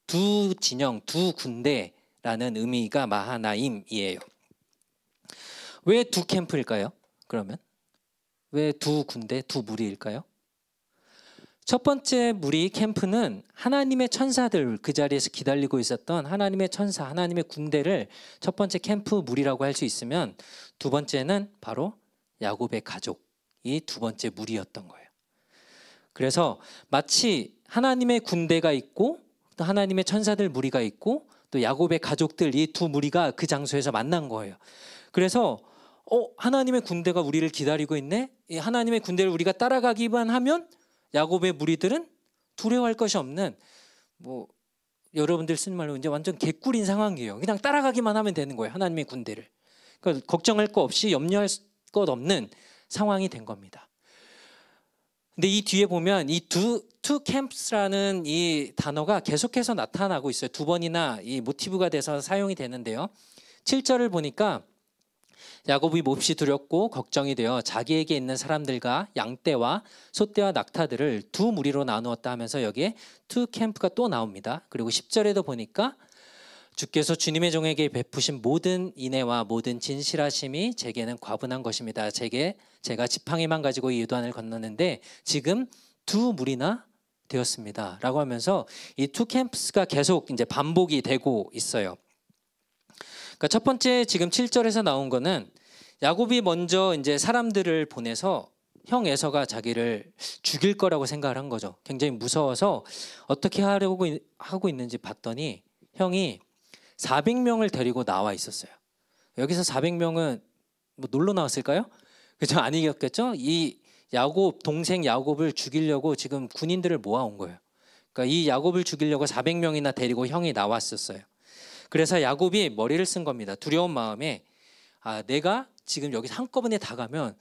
두 진영, 두 군대라는 의미가 마하나임이에요. 왜 두 캠프일까요? 그러면 왜 두 군대, 두 무리일까요? 첫 번째 무리 캠프는 하나님의 천사들, 그 자리에서 기다리고 있었던 하나님의 천사, 하나님의 군대를 첫 번째 캠프 무리라고 할 수 있으면, 두 번째는 바로 야곱의 가족이 두 번째 무리였던 거예요. 그래서 마치 하나님의 군대가 있고 또 하나님의 천사들 무리가 있고 또 야곱의 가족들, 이 두 무리가 그 장소에서 만난 거예요. 그래서 하나님의 군대가 우리를 기다리고 있네. 이 하나님의 군대를 우리가 따라가기만 하면 야곱의 무리들은 두려워할 것이 없는, 뭐 여러분들 쓰는 말로 이제 완전 개꿀인 상황이에요. 그냥 따라가기만 하면 되는 거예요. 하나님의 군대를. 그러니까 걱정할 거 없이 염려할 것 없는 상황이 된 겁니다. 근데 이 뒤에 보면 이 two camps라는 이 단어가 계속해서 나타나고 있어요. 두 번이나 이 모티브가 돼서 사용이 되는데요. 7절을 보니까 야곱이 몹시 두렵고 걱정이 되어 자기에게 있는 사람들과 양떼와 소떼와 낙타들을 두 무리로 나누었다 하면서 여기에 two camp가 또 나옵니다. 그리고 10절에도 보니까 주께서 주님의 종에게 베푸신 모든 인애와 모든 진실하심이 제게는 과분한 것입니다. 제가 지팡이만 가지고 이 요단을 건넜는데 지금 두 무리나 되었습니다. 라고 하면서 이 two camps가 계속 이제 반복이 되고 있어요. 그러니까 첫 번째 지금 7절에서 나온 거는 야곱이 먼저 이제 사람들을 보내서 형 에서가 자기를 죽일 거라고 생각을 한 거죠. 굉장히 무서워서 어떻게 하고 있는지 봤더니 형이 400명을 데리고 나와 있었어요. 여기서 400명은 뭐 놀러 나왔을까요? 그죠? 아니겠죠? 이 야곱, 동생 야곱을 죽이려고 지금 군인들을 모아온 거예요. 그러니까 이 야곱을 죽이려고 400명이나 데리고 형이 나왔었어요. 그래서 야곱이 머리를 쓴 겁니다. 두려운 마음에 내가 지금 여기서 한꺼번에 다 가면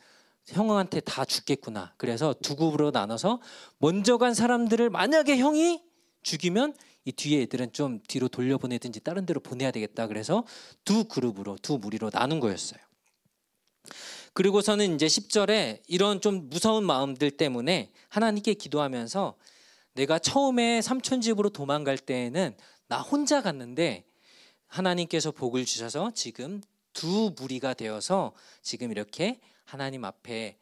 형한테 다 죽겠구나. 그래서 두 그룹으로 나눠서 먼저 간 사람들을 만약에 형이 죽이면 이 뒤에 애들은 좀 뒤로 돌려보내든지 다른 데로 보내야 되겠다. 그래서 두 그룹으로, 두 무리로 나눈 거였어요. 그리고서는 이제 10절에 이런 좀 무서운 마음들 때문에 하나님께 기도하면서 내가 처음에 삼촌 집으로 도망갈 때에는 나 혼자 갔는데 하나님께서 복을 주셔서 지금 두 무리가 되어서 지금 이렇게 하나님 앞에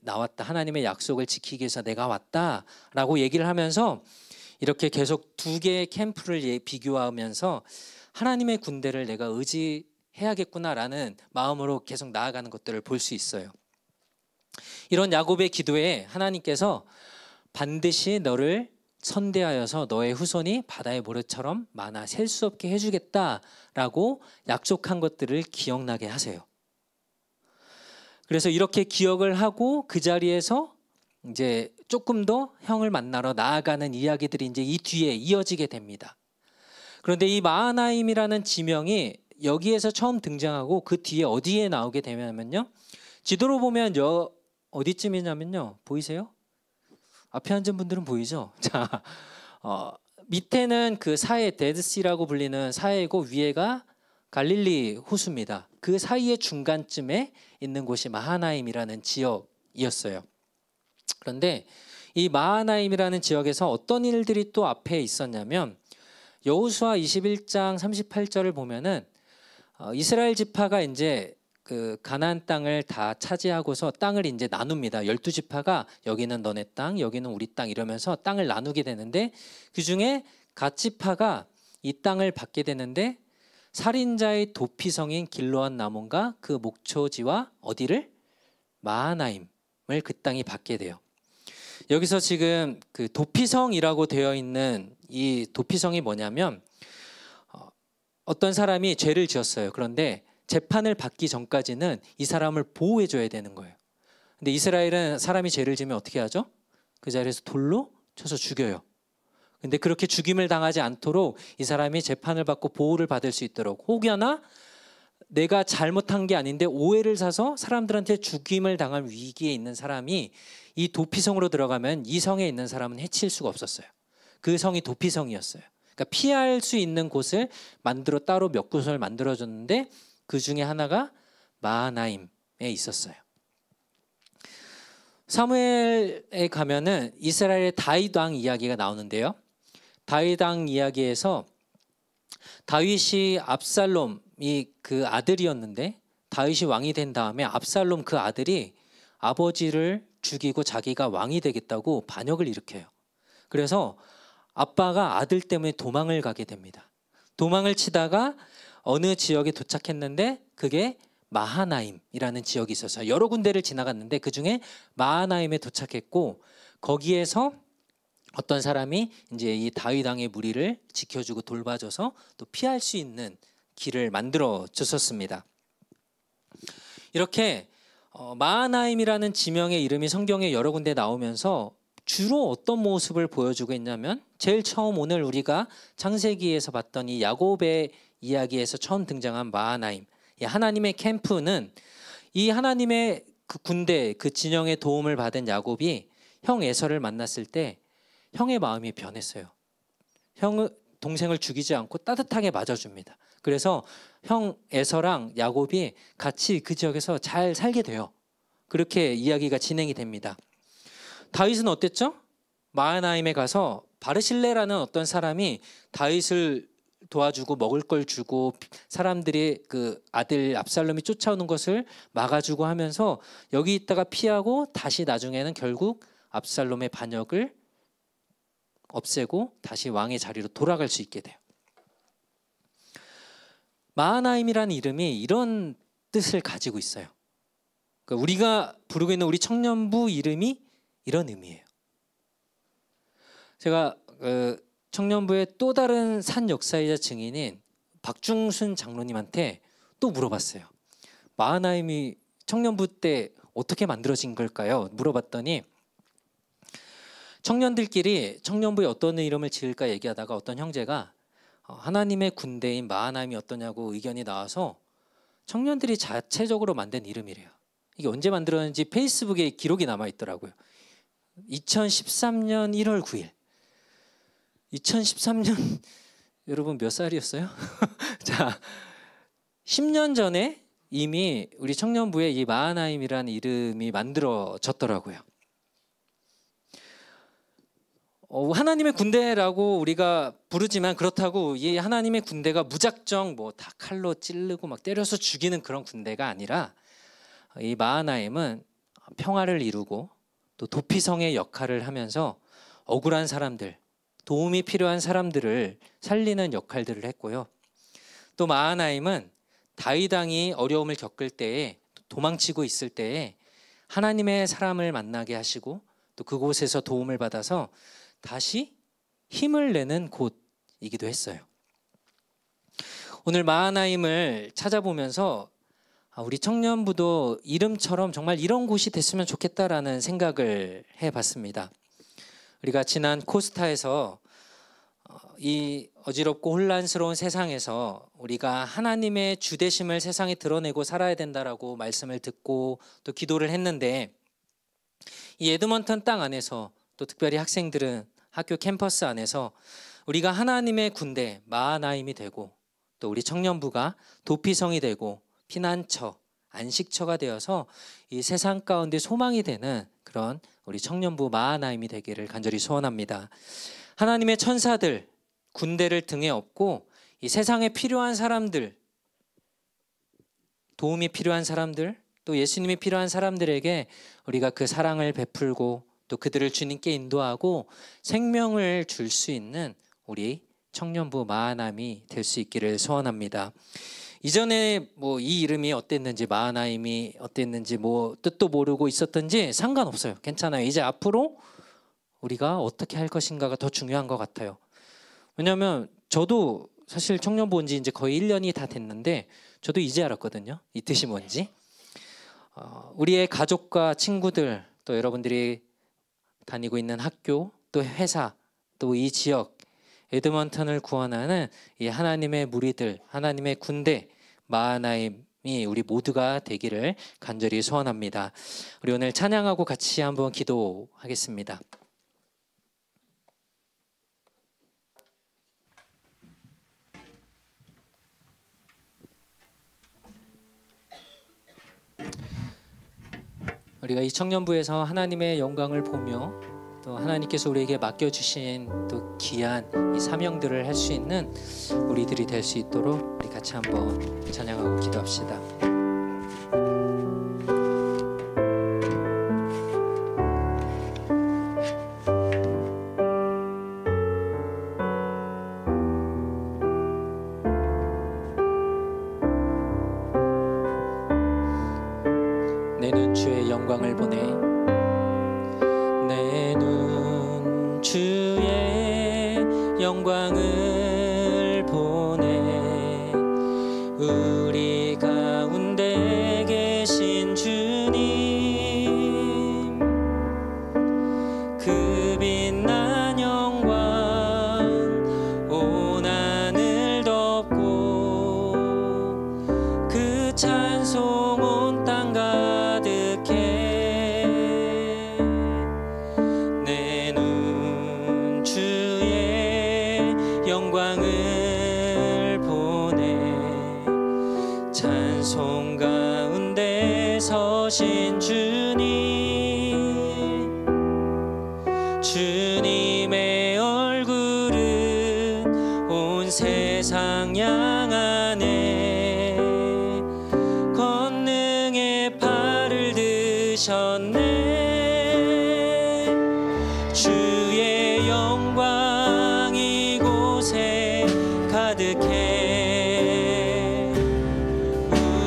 나왔다. 하나님의 약속을 지키기 위해서 내가 왔다라고 얘기를 하면서 이렇게 계속 두 개의 캠프를 비교하면서 하나님의 군대를 내가 의지해야겠구나라는 마음으로 계속 나아가는 것들을 볼 수 있어요. 이런 야곱의 기도에 하나님께서 반드시 너를 선대하여서 너의 후손이 바다의 모래처럼 많아 셀 수 없게 해주겠다라고 약속한 것들을 기억나게 하세요. 그래서 이렇게 기억을 하고 그 자리에서 이제 조금 더 형을 만나러 나아가는 이야기들이 이제 이 뒤에 이어지게 됩니다. 그런데 이 마하나임이라는 지명이 여기에서 처음 등장하고 그 뒤에 어디에 나오게 되냐면요. 지도로 보면 어디쯤이냐면요. 보이세요? 앞에 앉은 분들은 보이죠? 자, 밑에는 그 사해 데드시라고 불리는 사해고 위에가 갈릴리 호수입니다. 그 사이의 중간쯤에 있는 곳이 마하나임이라는 지역이었어요. 그런데 이 마하나임이라는 지역에서 어떤 일들이 또 앞에 있었냐면 여호수아 21장 38절을 보면은 이스라엘 지파가 이제 그 가나안 땅을 다 차지하고서 땅을 이제 나눕니다. 12지파가 여기는 너네 땅, 여기는 우리 땅 이러면서 땅을 나누게 되는데 그중에 갓지파가 이 땅을 받게 되는데 살인자의 도피성인 길로앗 나몬과 그 목초지와 어디를? 마하나임을 그 땅이 받게 돼요. 여기서 지금 그 도피성이라고 되어 있는 이 도피성이 뭐냐면 어떤 사람이 죄를 지었어요. 그런데 재판을 받기 전까지는 이 사람을 보호해 줘야 되는 거예요. 근데 이스라엘은 사람이 죄를 지면 어떻게 하죠? 그 자리에서 돌로 쳐서 죽여요. 근데 그렇게 죽임을 당하지 않도록 이 사람이 재판을 받고 보호를 받을 수 있도록, 혹여나 내가 잘못한 게 아닌데 오해를 사서 사람들한테 죽임을 당할 위기에 있는 사람이 이 도피성으로 들어가면 이 성에 있는 사람은 해칠 수가 없었어요. 그 성이 도피성이었어요. 그러니까 피할 수 있는 곳을 만들어 따로 몇 곳을 만들어줬는데 그 중에 하나가 마하나임에 있었어요. 사무엘에 가면은 이스라엘의 다윗 왕 이야기가 나오는데요. 다윗 왕 이야기에서 다윗이 압살롬이 그 아들이었는데 다윗이 왕이 된 다음에 압살롬 그 아들이 아버지를 죽이고 자기가 왕이 되겠다고 반역을 일으켜요. 그래서 아빠가 아들 때문에 도망을 가게 됩니다. 도망을 치다가 어느 지역에 도착했는데 그게 마하나임이라는 지역이 있어서 여러 군데를 지나갔는데 그중에 마하나임에 도착했고 거기에서 어떤 사람이 이제 이 다윗 왕의 무리를 지켜주고 돌봐줘서 또 피할 수 있는 길을 만들어 줬었습니다. 이렇게 마하나임이라는 지명의 이름이 성경에 여러 군데 나오면서 주로 어떤 모습을 보여주고 있냐면 제일 처음 오늘 우리가 창세기에서 봤던 이 야곱의 이야기에서 처음 등장한 마하나임, 이 하나님의 캠프는 이 하나님의 그 군대, 그 진영의 도움을 받은 야곱이 형 에서를 만났을 때 형의 마음이 변했어요. 동생을 죽이지 않고 따뜻하게 맞아줍니다. 그래서 형 에서랑 야곱이 같이 그 지역에서 잘 살게 돼요. 그렇게 이야기가 진행이 됩니다. 다윗은 어땠죠? 마하나임에 가서 바르실레라는 어떤 사람이 다윗을 도와주고 먹을 걸 주고 사람들이 그 아들 압살롬이 쫓아오는 것을 막아주고 하면서 여기 있다가 피하고 다시 나중에는 결국 압살롬의 반역을 없애고 다시 왕의 자리로 돌아갈 수 있게 돼요. 마하나임이라는 이름이 이런 뜻을 가지고 있어요. 그러니까 우리가 부르고 있는 우리 청년부 이름이 이런 의미예요. 제가 청년부의 또 다른 산 역사이자 증인인 박중순 장로님한테 또 물어봤어요. 마하나임이 청년부 때 어떻게 만들어진 걸까요? 물어봤더니 청년들끼리 청년부에 어떤 이름을 지을까 얘기하다가 어떤 형제가 하나님의 군대인 마하나임이 어떠냐고 의견이 나와서 청년들이 자체적으로 만든 이름이래요. 이게 언제 만들었는지 페이스북에 기록이 남아 있더라고요. 2013년 1월 9일. 2013년 여러분 몇 살이었어요? 자, 10년 전에 이미 우리 청년부에 이 마하나임이라는 이름이 만들어졌더라고요. 하나님의 군대라고 우리가 부르지만 그렇다고 이 하나님의 군대가 무작정 뭐 다 칼로 찌르고 막 때려서 죽이는 그런 군대가 아니라 이 마하나임은 평화를 이루고 또 도피성의 역할을 하면서 억울한 사람들, 도움이 필요한 사람들을 살리는 역할들을 했고요. 또 마하나임은 다윗 왕이 어려움을 겪을 때에 도망치고 있을 때에 하나님의 사람을 만나게 하시고 또 그곳에서 도움을 받아서 다시 힘을 내는 곳이기도 했어요. 오늘 마하나임을 찾아보면서 우리 청년부도 이름처럼 정말 이런 곳이 됐으면 좋겠다라는 생각을 해봤습니다. 우리가 지난 코스타에서 이 어지럽고 혼란스러운 세상에서 우리가 하나님의 주되심을 세상에 드러내고 살아야 된다라고 말씀을 듣고 또 기도를 했는데, 이 에드먼턴 땅 안에서 또 특별히 학생들은 학교 캠퍼스 안에서 우리가 하나님의 군대 마하나임이 되고 또 우리 청년부가 도피성이 되고 피난처, 안식처가 되어서 이 세상 가운데 소망이 되는 그런 우리 청년부 마하나임이 되기를 간절히 소원합니다. 하나님의 천사들, 군대를 등에 업고 이 세상에 필요한 사람들, 도움이 필요한 사람들, 또 예수님이 필요한 사람들에게 우리가 그 사랑을 베풀고 또 그들을 주님께 인도하고 생명을 줄 수 있는 우리 청년부 마하나임이 될 수 있기를 소원합니다. 이전에 뭐 이 이름이 어땠는지, 마하나임이 어땠는지 뭐 뜻도 모르고 있었던지 상관없어요. 괜찮아요. 이제 앞으로 우리가 어떻게 할 것인가가 더 중요한 것 같아요. 왜냐하면 저도 사실 청년부 온 지 이제 거의 1년이 다 됐는데 저도 이제 알았거든요. 이 뜻이 뭔지. 우리의 가족과 친구들, 또 여러분들이 다니고 있는 학교, 또 회사, 또 이 지역, 에드먼턴을 구원하는 이 하나님의 무리들, 하나님의 군대 마하나임이 우리 모두가 되기를 간절히 소원합니다. 우리 오늘 찬양하고 같이 한번 기도하겠습니다. 우리가 이 청년부에서 하나님의 영광을 보며 또 하나님께서 우리에게 맡겨주신 또 귀한 이 사명들을 할 수 있는 우리들이 될 수 있도록 우리 같이 한번 찬양하고 기도합시다. 내 눈 주의 영광을 보내, 내 눈 주의 영광을 보내, 우리 가운데 계신 주님, 그 빛난 영광 온 하늘 덮고 그 찬송 온 땅 가득해, 내 눈 주의 영광을 보내, 찬송 가운데 서신 주님, 주님의 얼굴은 온 세상 향하네, 권능의 팔을 드셨네, 주의 영광 이곳에 가득해,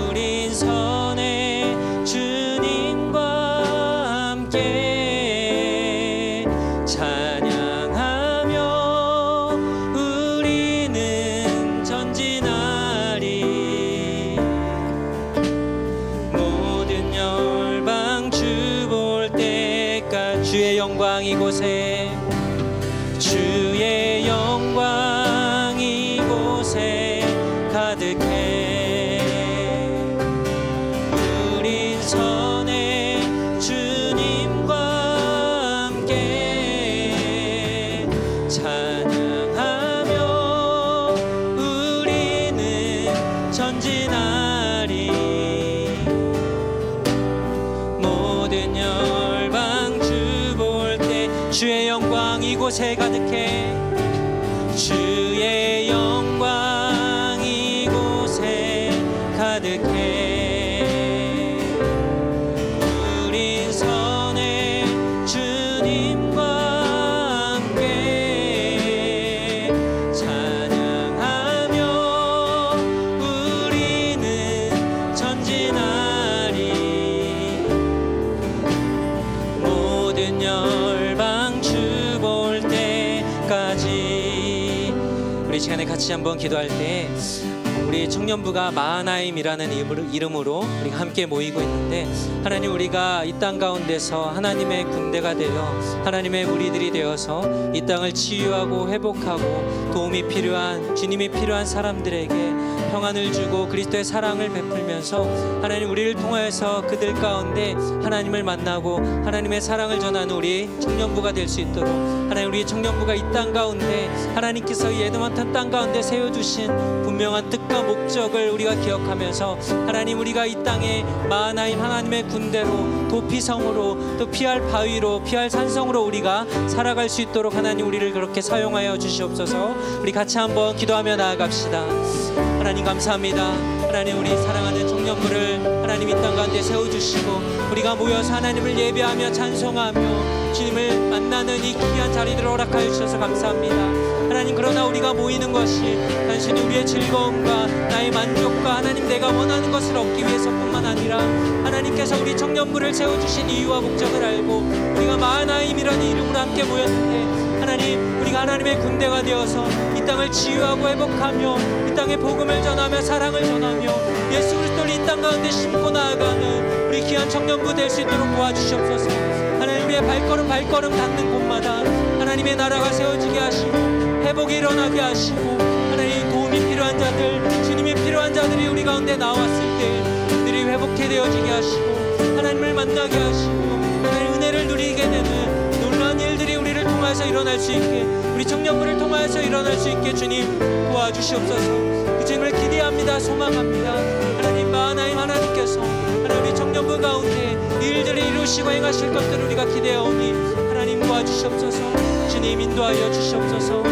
우린 선해 주님과 함께 찬양하며 우리는 전진하리, 모든 열방 주 볼 때까지 주의 영광 이곳에, 주의 영광 이곳에 가득해, 우린 선해 주님과 함께 찬양하며 우리는 전진하리, 모든 열방 주 볼 때 주의 영광 이곳에 가득해 주의 영광 이곳에 가득해 우린 선해 주님과 함께 찬양하며 우리는 전진하리 모든 열방 주 볼 때까지. 우리 이 시간에 같이 한번 기도할 때 우리 청년부가 마하나임이라는 이름으로 우리가 함께 모이고 있는데, 하나님 우리가 이 땅 가운데서 하나님의 군대가 되어 하나님의 무리들이 되어서 이 땅을 치유하고 회복하고 도움이 필요한, 주님이 필요한 사람들에게 평안을 주고 그리스도의 사랑을 베풀면서 하나님 우리를 통하여서 그들 가운데 하나님을 만나고 하나님의 사랑을 전하는 우리 청년부가 될 수 있도록, 하나님 우리 청년부가 이 땅 가운데 하나님께서 이 에드먼턴 땅 가운데 세워주신 분명한 뜻과 목적을 우리가 기억하면서 하나님 우리가 이 땅에 마하나임 하나님의 군대로 도피성으로 또 피할 바위로 피할 산성으로 우리가 살아갈 수 있도록 하나님 우리를 그렇게 사용하여 주시옵소서. 우리 같이 한번 기도하며 나아갑시다. 하나님 감사합니다. 하나님 우리 사랑하는 청년부를 하나님 이 땅 가운데 세워주시고 우리가 모여서 하나님을 예배하며 찬송하며 주님을 만나는 이 귀한 자리들을 허락하여 주셔서 감사합니다. 하나님 그러나 우리가 모이는 것이 단순히 우리의 즐거움과 나의 만족과 하나님 내가 원하는 것을 얻기 위해서뿐만 아니라 하나님께서 우리 청년부를 세워주신 이유와 목적을 알고 우리가 마하나임이라는 이름으로 함께 모였는데, 하나님 우리가 하나님의 군대가 되어서 이 땅을 치유하고 회복하며 이 땅에 복음을 전하며 사랑을 전하며 예수 그리스도를 이 땅 가운데 심고 나아가는 우리 귀한 청년부 될 수 있도록 도와주시옵소서. 하나님의 발걸음 닿는 곳마다 하나님의 나라가 세워지게 하시고 회복이 일어나게 하시고, 하나님 도움이 필요한 자들, 주님이 필요한 자들이 우리 가운데 나왔을 때 그들이 회복해 되어지게 하시고 하나님을 만나게 하시고 하나님 은혜를 누리게 되는 놀라운 일들이 우리를 통하여서 일어날 수 있게, 우리 청년부를 통하여서 일어날 수 있게 주님 도와주시옵소서. 그 주님을 기대합니다. 소망합니다. 하나님 마하나임 하나님께서 하나님 우리 청년부 가운데 일들을 이루시고 행하실 것들을 우리가 기대하오니 하나님 도와주시옵소서. 주님 인도하여 주시옵소서.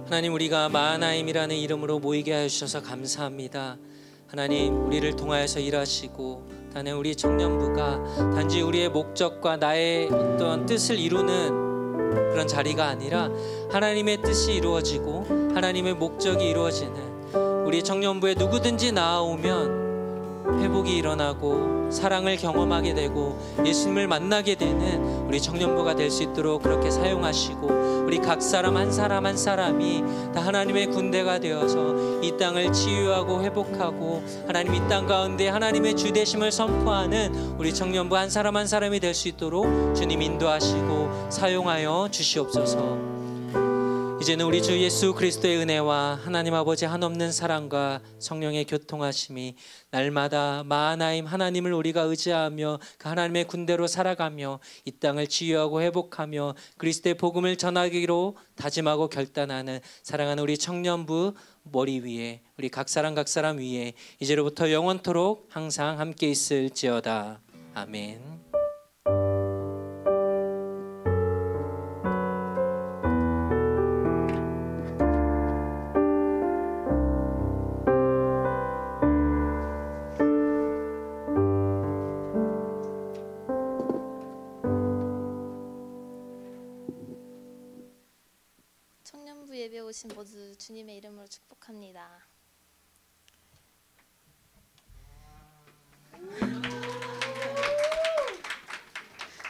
하나님 우리가 마하나임이라는 이름으로 모이게 하여 주셔서 감사합니다. 하나님 우리를 통하여서 일하시고 하나님 우리 청년부가 단지 우리의 목적과 나의 어떤 뜻을 이루는 그런 자리가 아니라 하나님의 뜻이 이루어지고 하나님의 목적이 이루어지는, 우리 청년부에 누구든지 나아오면 회복이 일어나고 사랑을 경험하게 되고 예수님을 만나게 되는 우리 청년부가 될 수 있도록 그렇게 사용하시고, 우리 각 사람 한 사람 한 사람이 다 하나님의 군대가 되어서 이 땅을 치유하고 회복하고 하나님 이 땅 가운데 하나님의 주되심을 선포하는 우리 청년부 한 사람 한 사람이 될 수 있도록 주님 인도하시고 사용하여 주시옵소서. 이제는 우리 주 예수 그리스도의 은혜와 하나님 아버지 한없는 사랑과 성령의 교통하심이 날마다 마하나임 하나님을 우리가 의지하며 그 하나님의 군대로 살아가며 이 땅을 치유하고 회복하며 그리스도의 복음을 전하기로 다짐하고 결단하는 사랑하는 우리 청년부 머리 위에, 우리 각 사람 위에 이제로부터 영원토록 항상 함께 있을지어다. 아멘. 청년부 예배 오신 모두 주님의 이름으로 축복합니다.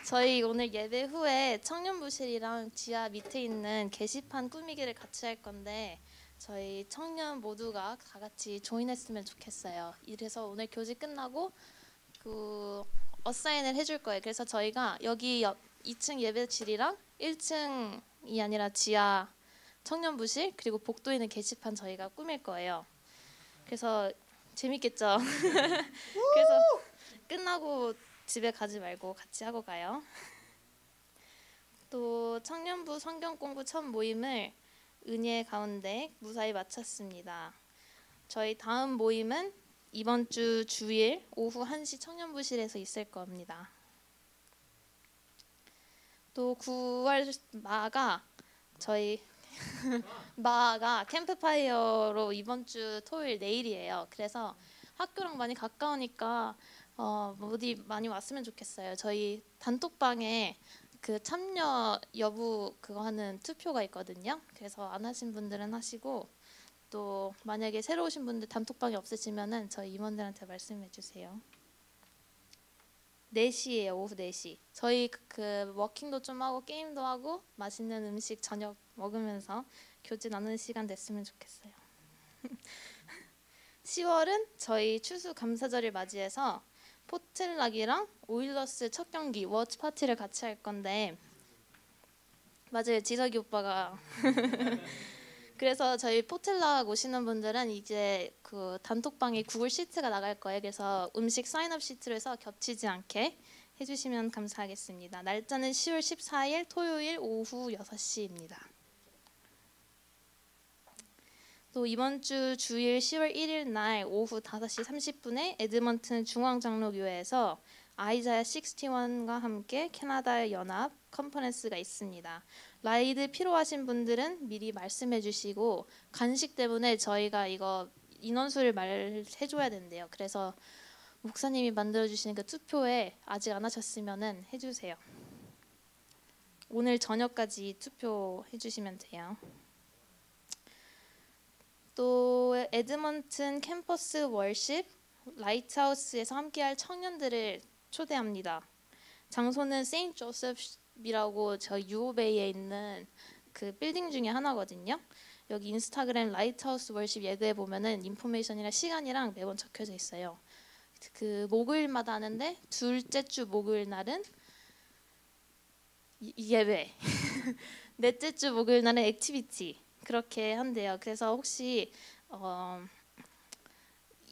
저희 오늘 예배 후에 청년부실이랑 지하 밑에 있는 게시판 꾸미기를 같이 할 건데 저희 청년 모두가 다 같이 조인했으면 좋겠어요. 이래서 오늘 교직 끝나고 그 어사인을 해줄 거예요. 그래서 저희가 여기 2층 예배실이랑 1층이 아니라 지하 청년부실 그리고 복도에 있는 게시판 저희가 꾸밀 거예요. 그래서 재밌겠죠? 그래서 끝나고 집에 가지 말고 같이 하고 가요. 또 청년부 성경 공부 첫 모임을 은혜 가운데 무사히 마쳤습니다. 저희 다음 모임은 이번 주 주일 오후 1시 청년부실에서 있을 겁니다. 또 9월 마가 저희 마가 캠프파이어로 이번 주 토요일 내일이에요. 그래서 학교랑 많이 가까우니까 어디 많이 왔으면 좋겠어요. 저희 단톡방에 그 참여 여부 그거 하는 투표가 있거든요. 그래서 안 하신 분들은 하시고 또 만약에 새로 오신 분들 단톡방이 없으시면은 저희 임원들한테 말씀해 주세요. 4시예요. 오후 4시. 저희 그 워킹도 좀 하고 게임도 하고 맛있는 음식 저녁 먹으면서 교제 나누는 시간 됐으면 좋겠어요. 10월은 저희 추수 감사절을 맞이해서 포틀락이랑 오일러스 첫 경기 워치 파티를 같이 할 건데 맞아요. 지석이 오빠가 그래서 저희 포틀락 오시는 분들은 이제 그 단톡방에 구글 시트가 나갈 거예요. 그래서 음식 사인업 시트로 해서 겹치지 않게 해주시면 감사하겠습니다. 날짜는 10월 14일 토요일 오후 6시입니다. 또 이번 주 주일 10월 1일 날 오후 5시 30분에 에드먼튼 중앙장로교회에서 아이자야 61과 함께 캐나다 연합 컨퍼런스가 있습니다. 라이드 필요하신 분들은 미리 말씀해 주시고 간식 때문에 저희가 이거 인원수를 말해 줘야 된대요. 그래서 목사님이 만들어 주시는 그 투표에 아직 안 하셨으면은 해 주세요. 오늘 저녁까지 투표해 주시면 돼요. 또 에드먼튼 캠퍼스 월십 라이트하우스에서 함께할 청년들을 초대합니다. 장소는 세인트 조셉이라고 저 유오베이에 있는 그 빌딩 중에 하나거든요. 여기 인스타그램 라이트하우스 월십 예배에 보면은 인포메이션이랑 시간이랑 매번 적혀져 있어요. 그 목요일마다 하는데 둘째 주 목요일 날은 예배, 넷째 주 목요일 날은 액티비티 그렇게 한대요. 그래서 혹시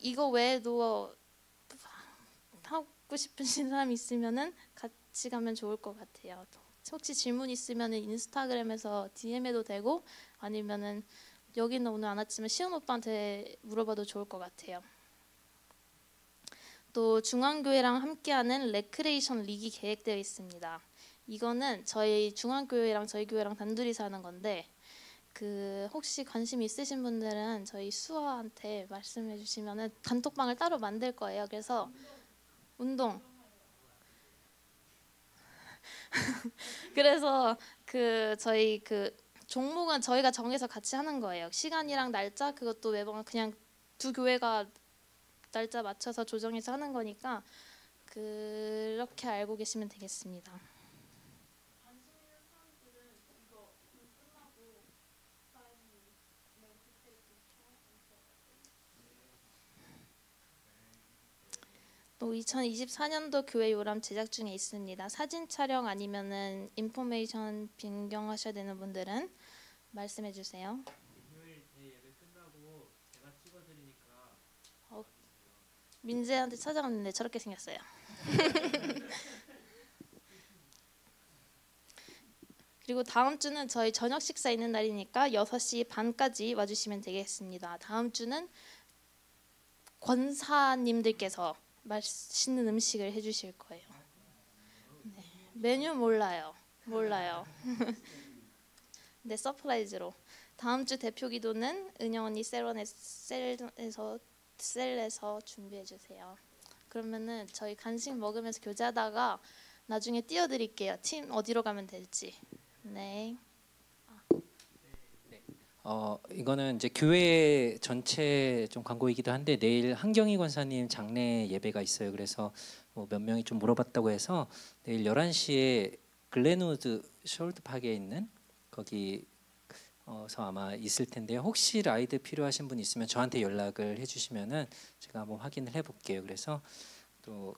이거 외에도 하고 싶으신 사람 있으면은 같이 가면 좋을 것 같아요. 혹시 질문 있으면은 인스타그램에서 DM해도 되고 아니면은 여기는 오늘 안 왔지만 시은 오빠한테 물어봐도 좋을 것 같아요. 또 중앙교회랑 함께하는 레크레이션 리기 계획되어 있습니다. 이거는 저희 중앙교회랑 저희 교회랑 단둘이서 하는 건데 그 혹시 관심 있으신 분들은 저희 수아한테 말씀해 주시면은 단톡방을 따로 만들 거예요. 그래서 운동 그래서 그 저희 그 종목은 저희가 정해서 같이 하는 거예요. 시간이랑 날짜 그것도 매번 그냥 두 교회가 날짜 맞춰서 조정해서 하는 거니까 그렇게 알고 계시면 되겠습니다. 또 2024년도 교회 요람 제작 중에 있습니다. 사진 촬영 아니면은 인포메이션 변경하셔야 되는 분들은 말씀해 주세요. 금요일 예배 끝나고 제가 찍어드리니까 민재한테 찾아갔는데 저렇게 생겼어요. 그리고 다음 주는 저희 저녁 식사 있는 날이니까 6시 반까지 와주시면 되겠습니다. 다음 주는 권사님들께서 맛있는 음식을 해주실 거예요. 네. 메뉴 몰라요. 네, 서프라이즈로. 다음 주 대표 기도는 은영 언니 셀에서 준비해 주세요. 그러면은 저희 간식 먹으면서 교제하다가 나중에 띄워드릴게요. 팀 어디로 가면 될지. 네. 이거는 이제 교회 전체 좀 광고이기도 한데 내일 한경희 권사님 장례 예배가 있어요. 그래서 뭐 몇 명이 좀 물어봤다고 해서 내일 11시에 글렌우드 숄드파크에 있는 거기서 아마 있을 텐데요. 혹시 라이드 필요하신 분 있으면 저한테 연락을 해주시면은 제가 한번 확인을 해볼게요. 그래서 또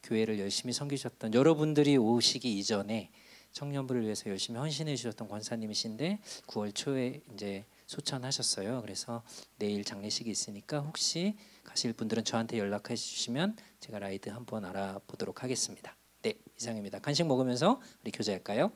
교회를 열심히 섬기셨던 여러분들이 오시기 이전에 청년부를 위해서 열심히 헌신해 주셨던 권사님이신데 9월 초에 이제 소천하셨어요. 그래서 내일 장례식이 있으니까 혹시 가실 분들은 저한테 연락해 주시면 제가 라이드 한번 알아보도록 하겠습니다. 네, 이상입니다. 간식 먹으면서 우리 교제할까요?